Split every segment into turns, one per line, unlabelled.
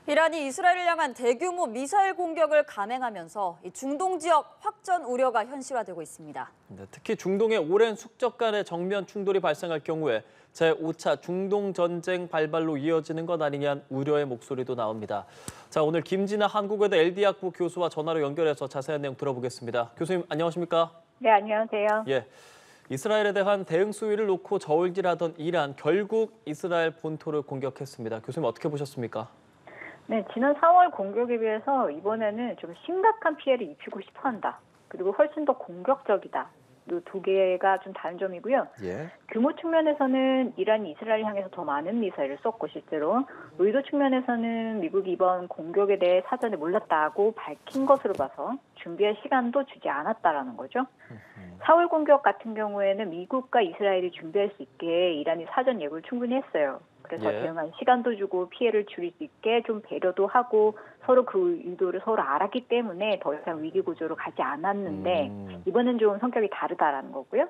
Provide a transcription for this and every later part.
이란이 이스라엘을 향한 대규모 미사일 공격을 감행하면서 중동 지역 확전 우려가 현실화되고 있습니다.
네, 특히 중동의 오랜 숙적 간의 정면 충돌이 발생할 경우에 제5차 중동 전쟁 발발로 이어지는 것 아니냐는 우려의 목소리도 나옵니다. 자, 오늘 김진아 한국외대 LD학부 교수와 전화로 연결해서 자세한 내용 들어보겠습니다. 교수님, 안녕하십니까?
네, 안녕하세요.
예, 이스라엘에 대한 대응 수위를 놓고 저울질하던 이란, 결국 이스라엘 본토를 공격했습니다. 교수님, 어떻게 보셨습니까?
네, 지난 4월 공격에 비해서 이번에는 좀 심각한 피해를 입히고 싶어 한다. 그리고 훨씬 더 공격적이다. 이 두 개가 좀 다른 점이고요.
예.
규모 측면에서는 이란이 이스라엘을 향해서 더 많은 미사일을 썼고 실제로 의도 측면에서는 미국이 이번 공격에 대해 사전에 몰랐다고 밝힌 것으로 봐서 준비할 시간도 주지 않았다라는 거죠. 4월 공격 같은 경우에는 미국과 이스라엘이 준비할 수 있게 이란이 사전 예고를 충분히 했어요. 그래서
예.
대응한 시간도 주고 피해를 줄일 수 있게 좀 배려도 하고 서로 그 의도를 서로 알았기 때문에 더 이상 위기 구조로 가지 않았는데 이번엔 좀 성격이 다르다라는 거고요.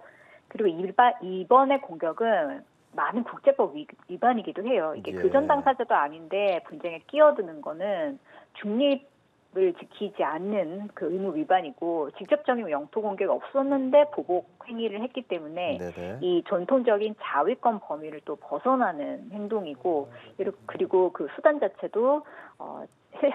그리고 이번의 공격은 많은 국제법 위반이기도 해요. 이게
예.
교전 당사자도 아닌데 분쟁에 끼어드는 거는 중립을 지키지 않는 그 의무 위반이고 직접적인 영토 공격이 없었는데 보복 행위를 했기 때문에
네네.
이 전통적인 자위권 범위를 또 벗어나는 행동이고 그리고 그 수단 자체도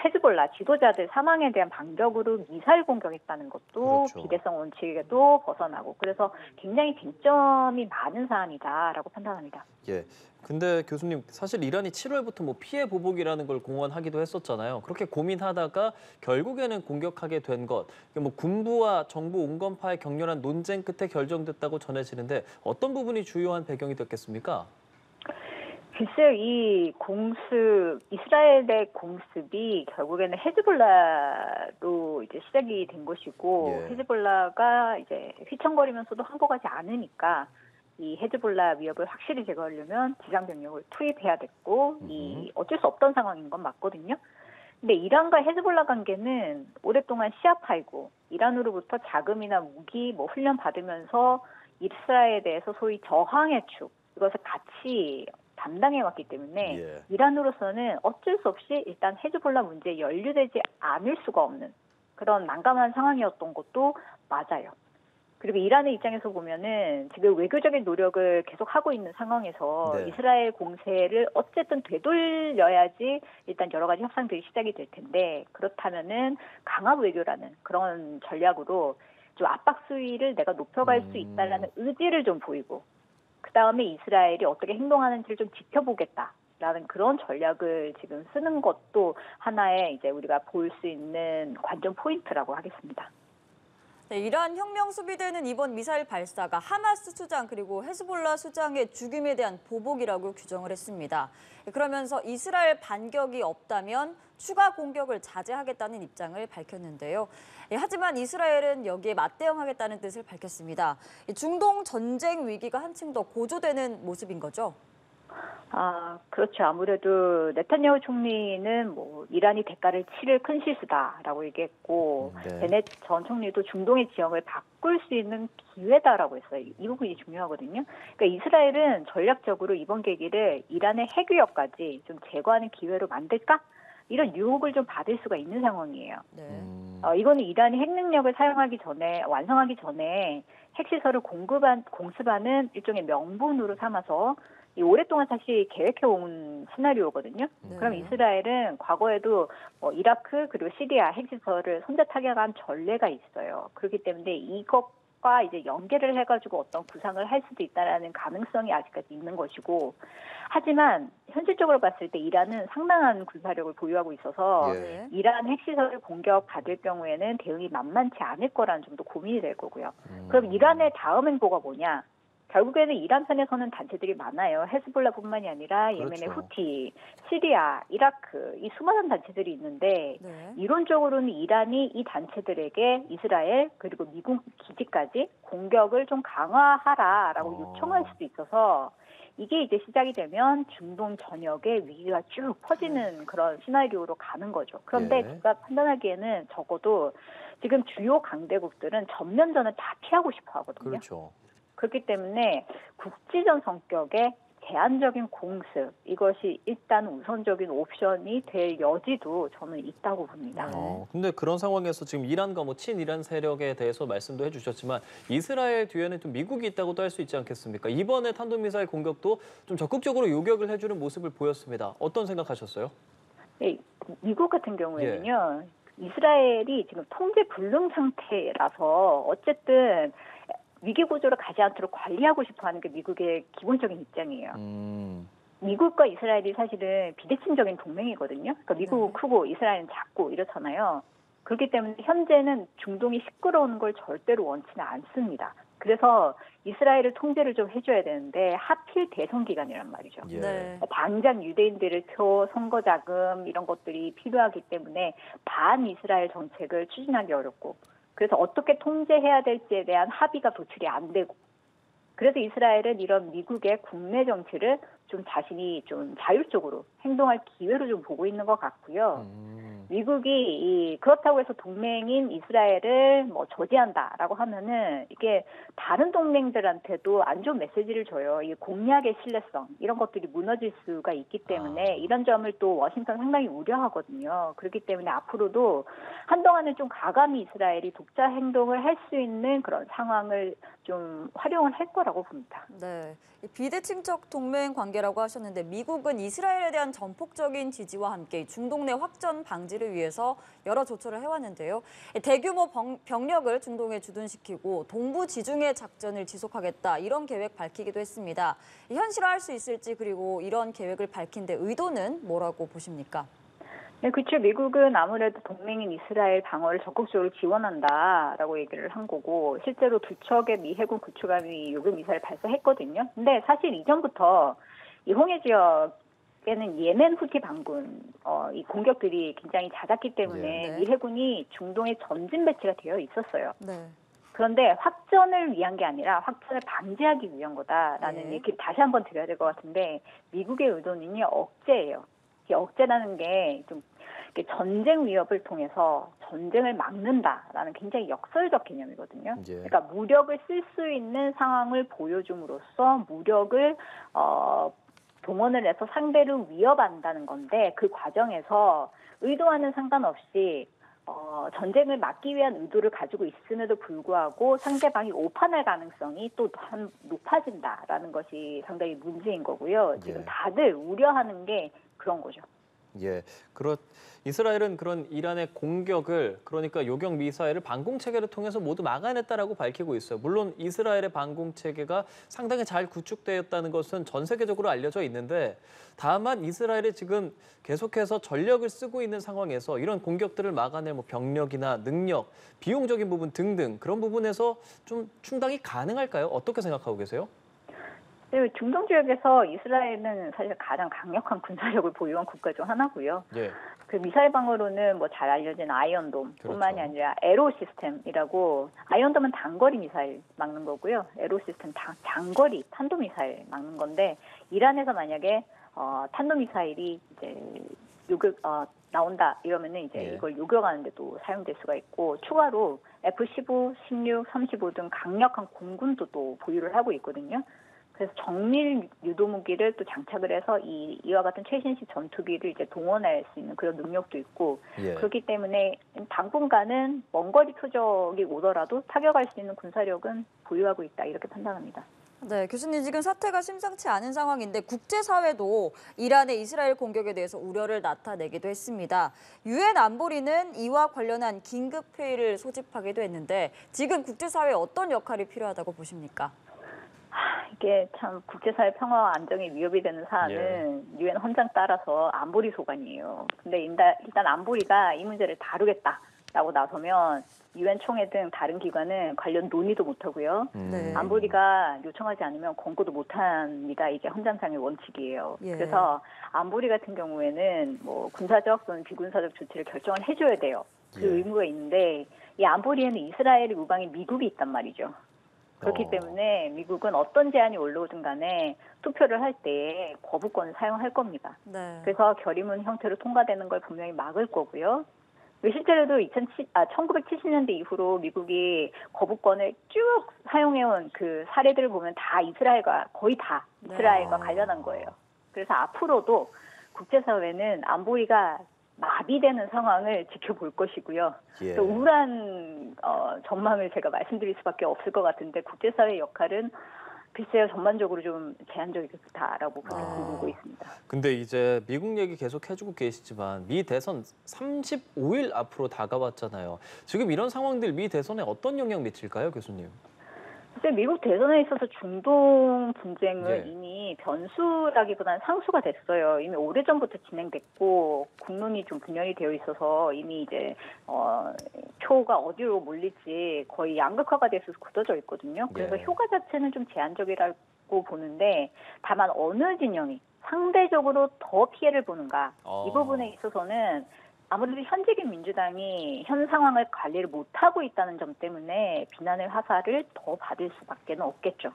헤즈볼라 지도자들 사망에 대한 반격으로 미사일 공격했다는 것도
그렇죠.
비대성 원칙에도 벗어나고 그래서 굉장히 쟁점이 많은 사안이다라고 판단합니다.
예. 근데 교수님, 사실 이란이 7월부터 뭐 피해 보복이라는 걸 공언하기도 했었잖아요. 그렇게 고민하다가 결국에는 공격하게 된 것, 뭐 군부와 정부 온건파의 격렬한 논쟁 끝에 결정됐다고 전해지는데 어떤 부분이 주요한 배경이 됐겠습니까?
글쎄요, 이 공습, 이스라엘의 공습이 결국에는 헤즈볼라로 이제 시작이 된 것이고,
예.
헤즈볼라가 이제 휘청거리면서도 항복하지 않으니까, 이 헤즈볼라 위협을 확실히 제거하려면 지상 병력을 투입해야 됐고, 이 어쩔 수 없던 상황인 건 맞거든요. 근데 이란과 헤즈볼라 관계는 오랫동안 시아파이고, 이란으로부터 자금이나 무기, 뭐 훈련 받으면서 이스라엘에 대해서 소위 저항의 축, 이것을 같이 담당해왔기 때문에
예.
이란으로서는 어쩔 수 없이 일단 헤즈볼라 문제에 연루되지 않을 수가 없는 그런 난감한 상황이었던 것도 맞아요. 그리고 이란의 입장에서 보면은 지금 외교적인 노력을 계속하고 있는 상황에서
네.
이스라엘 공세를 어쨌든 되돌려야지 일단 여러 가지 협상들이 시작이 될 텐데 그렇다면은 강압 외교라는 그런 전략으로 좀 압박 수위를 내가 높여갈 수 있다라는 의지를 좀 보이고 그 다음에 이스라엘이 어떻게 행동하는지를 좀 지켜보겠다라는 그런 전략을 지금 쓰는 것도 하나의 이제 우리가 볼 수 있는 관전 포인트라고 하겠습니다.
네, 이란 혁명 수비대는 이번 미사일 발사가 하마스 수장 그리고 헤즈볼라 수장의 죽임에 대한 보복이라고 규정을 했습니다. 그러면서 이스라엘 반격이 없다면 추가 공격을 자제하겠다는 입장을 밝혔는데요. 하지만 이스라엘은 여기에 맞대응하겠다는 뜻을 밝혔습니다. 중동 전쟁 위기가 한층 더 고조되는 모습인 거죠?
그렇죠. 아무래도 네타냐후 총리는 뭐 이란이 대가를 치를 큰 실수다라고 얘기했고 베넷 전 총리도 중동의 지형을 바꿀 수 있는 기회다라고 했어요. 이 부분이 중요하거든요. 그러니까 이스라엘은 전략적으로 이번 계기를 이란의 핵 위협까지 좀 제거하는 기회로 만들까? 이런 유혹을 좀 받을 수가 있는 상황이에요.
네.
이거는 이란이 핵 능력을 사용하기 전에 완성하기 전에 핵시설을 공습하는 일종의 명분으로 삼아서 이 오랫동안 사실 계획해온 시나리오거든요.
네.
그럼 이스라엘은 과거에도 이라크 그리고 시리아 핵시설을 선제 타격한 전례가 있어요. 그렇기 때문에 이것과 이제 연계를 해가지고 어떤 구상을 할 수도 있다라는 가능성이 아직까지 있는 것이고, 하지만 현실적으로 봤을 때 이란은 상당한 군사력을 보유하고 있어서
예.
이란 핵시설을 공격받을 경우에는 대응이 만만치 않을 거라는 점도 고민이 될 거고요. 그럼 이란의 다음 행보가 뭐냐? 결국에는 이란 편에서는 단체들이 많아요. 헤즈볼라뿐만이 아니라 예멘의
그렇죠.
후티, 시리아, 이라크 이 수많은 단체들이 있는데
네.
이론적으로는 이란이 이 단체들에게 이스라엘 그리고 미국 기지까지 공격을 좀 강화하라라고 요청할 수도 있어서 이게 이제 시작이 되면 중동 전역에 위기가 쭉 퍼지는 그런 시나리오로 가는 거죠. 그런데 제가 판단하기에는 적어도 지금 주요 강대국들은 전면전을 다 피하고 싶어 하거든요.
그렇죠.
그렇기 때문에 국지전 성격의 제한적인 공습 이것이 일단 우선적인 옵션이 될 여지도 저는 있다고 봅니다.
근데 그런 상황에서 지금 이란과 뭐 친이란 세력에 대해서 말씀도 해주셨지만 이스라엘 뒤에는 좀 미국이 있다고도 할 수 있지 않겠습니까? 이번에 탄도미사일 공격도 좀 적극적으로 요격을 해주는 모습을 보였습니다. 어떤 생각하셨어요?
네, 미국 같은 경우에는요. 이스라엘이 지금 통제 불능 상태라서 어쨌든 위기 구조로 가지 않도록 관리하고 싶어하는 게 미국의 기본적인 입장이에요. 미국과 이스라엘이 사실은 비대칭적인 동맹이거든요. 그러니까 미국은 크고 이스라엘은 작고 이렇잖아요. 그렇기 때문에 현재는 중동이 시끄러운 걸 절대로 원치는 않습니다. 그래서 이스라엘을 통제를 좀 해줘야 되는데 하필 대선 기간이란 말이죠.
네.
당장 유대인들의 표, 선거 자금 이런 것들이 필요하기 때문에 반 이스라엘 정책을 추진하기 어렵고 그래서 어떻게 통제해야 될지에 대한 합의가 도출이 안 되고 그래서 이스라엘은 이런 미국의 국내 정치를 좀 자신이 좀 자율적으로 행동할 기회로 좀 보고 있는 것 같고요. 미국이 그렇다고 해서 동맹인 이스라엘을 뭐 저지한다라고 하면은 이게 다른 동맹들한테도 안 좋은 메시지를 줘요. 이 공약의 신뢰성 이런 것들이 무너질 수가 있기 때문에 이런 점을 또 워싱턴 상당히 우려하거든요. 그렇기 때문에 앞으로도 한동안은 좀 가감히 이스라엘이 독자 행동을 할 수 있는 그런 상황을 좀 활용을 할 거라고 봅니다.
네, 비대칭적 동맹 관계라고 하셨는데 미국은 이스라엘에 대한 전폭적인 지지와 함께 중동 내 확전 방지를 위해서 여러 조처를 해왔는데요. 대규모 병력을 중동에 주둔시키고 동부 지중해 작전을 지속하겠다 이런 계획 밝히기도 했습니다. 현실화할 수 있을지 그리고 이런 계획을 밝힌 데 의도는 뭐라고 보십니까?
네, 그렇죠. 미국은 아무래도 동맹인 이스라엘 방어를 적극적으로 지원한다라고 얘기를 한 거고 실제로 두 척의 미 해군 구축함이 요격 미사일 발사했거든요. 근데 사실 이전부터 이 홍해 지역에는 예멘 후티 반군 이 공격들이 굉장히 잦았기 때문에 미 해군이 중동에 전진 배치가 되어 있었어요.
네.
그런데 확전을 위한 게 아니라 확전을 방지하기 위한 거다라는 얘기를 다시 한번 드려야 될 것 같은데 미국의 의도는요 억제예요. 이 억제라는 게 좀 전쟁 위협을 통해서 전쟁을 막는다라는 굉장히 역설적 개념이거든요. 그러니까 무력을 쓸 수 있는 상황을 보여줌으로써 무력을 동원을 해서 상대를 위협한다는 건데 그 과정에서 의도와는 상관없이 전쟁을 막기 위한 의도를 가지고 있음에도 불구하고 상대방이 오판할 가능성이 또 높아진다라는 것이 상당히 문제인 거고요. 지금 다들 우려하는 게 그런 거죠.
이스라엘은 그런 이란의 공격을 그러니까 요격 미사일을 방공 체계를 통해서 모두 막아냈다라고 밝히고 있어요. 물론 이스라엘의 방공 체계가 상당히 잘 구축되었다는 것은 전 세계적으로 알려져 있는데 다만 이스라엘이 지금 계속해서 전력을 쓰고 있는 상황에서 이런 공격들을 막아낼 뭐 병력이나 능력, 비용적인 부분 등등 그런 부분에서 좀 충당이 가능할까요? 어떻게 생각하고 계세요?
네, 중동 지역에서 이스라엘은 사실 가장 강력한 군사력을 보유한 국가 중 하나고요. 그 미사일 방어로는 뭐 잘 알려진 아이언돔뿐만이 아니라 에로 시스템이라고 아이언돔은 단거리 미사일 막는 거고요. 에로 시스템 장거리 탄도 미사일 막는 건데 이란에서 만약에 탄도 미사일이 이제 나온다 이러면은 이제 이걸 요격하는데도 사용될 수가 있고 추가로 F-15, 16, 35 등 강력한 공군도 또 보유를 하고 있거든요. 그래서 정밀 유도무기를 또 장착을 해서 이와 같은 최신식 전투기를 이제 동원할 수 있는 그런 능력도 있고 그렇기 때문에 당분간은 먼 거리 표적이 오더라도 타격할 수 있는 군사력은 보유하고 있다 이렇게 판단합니다.
네, 교수님 지금 사태가 심상치 않은 상황인데 국제사회도 이란의 이스라엘 공격에 대해서 우려를 나타내기도 했습니다. 유엔 안보리는 이와 관련한 긴급회의를 소집하기도 했는데 지금 국제사회에 어떤 역할이 필요하다고 보십니까?
이게 참 국제사회 평화와 안정에 위협이 되는 사안은 유엔 헌장 따라서 안보리 소관이에요. 근데 일단 안보리가 이 문제를 다루겠다라고 나서면 유엔 총회 등 다른 기관은 관련 논의도 못하고요. 안보리가 요청하지 않으면 권고도 못합니다. 이게 헌장상의 원칙이에요. 그래서 안보리 같은 경우에는 뭐 군사적 또는 비군사적 조치를 결정을 해줘야 돼요. 그 의무가 있는데 이 안보리에는 이스라엘의 우방에 미국이 있단 말이죠. 그렇기 때문에 미국은 어떤 제안이 올라오든 간에 투표를 할 때 거부권을 사용할 겁니다. 그래서 결의문 형태로 통과되는 걸 분명히 막을 거고요. 실제로도 1970년대 이후로 미국이 거부권을 쭉 사용해온 그 사례들을 보면 다 이스라엘과 거의 다 이스라엘과 관련한 거예요. 그래서 앞으로도 국제사회는 안보위가 마비되는 상황을 지켜볼 것이고요.
예.
또 우울한 전망을 제가 말씀드릴 수밖에 없을 것 같은데 국제사회의 역할은 글쎄요, 전반적으로 좀 제한적이다라고 그렇게 보고 있습니다.
근데 이제 미국 얘기 계속 해주고 계시지만 미 대선 35일 앞으로 다가왔잖아요. 지금 이런 상황들 미 대선에 어떤 영향 미칠까요, 교수님?
글쎄 미국 대선에 있어서 중동 분쟁은
예.
이미 변수라기보다는 상수가 됐어요. 이미 오래전부터 진행됐고 국론이 좀 분열이 되어 있어서 이미 이제 표가 어디로 몰릴지 거의 양극화가 돼서 굳어져 있거든요. 그래서
예.
효과 자체는 좀 제한적이라고 보는데 다만 어느 진영이 상대적으로 더 피해를 보는가 이 부분에 있어서는 아무래도 현직인 민주당이 현 상황을 관리를 못하고 있다는 점 때문에 비난의 화살을 더 받을 수밖에 없겠죠.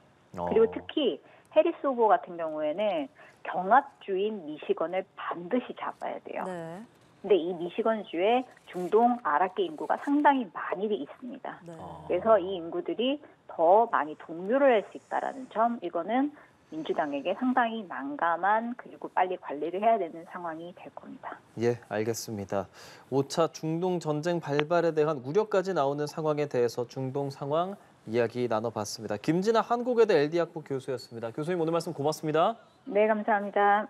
그리고 특히 해리스 후보 같은 경우에는 경합주인 미시건을 반드시 잡아야 돼요.
네.
근데 이 미시건주에 중동 아랍계 인구가 상당히 많이 있습니다.
네.
그래서 이 인구들이 더 많이 동료를 할 수 있다는 점, 이거는 민주당에게 상당히 난감한 그리고 빨리 관리를 해야 되는 상황이 될 겁니다.
예, 알겠습니다. 5차 중동 전쟁 발발에 대한 우려까지 나오는 상황에 대해서 중동 상황 이야기 나눠봤습니다. 김진아 한국외대 LD학부 교수였습니다. 교수님 오늘 말씀 고맙습니다.
네, 감사합니다.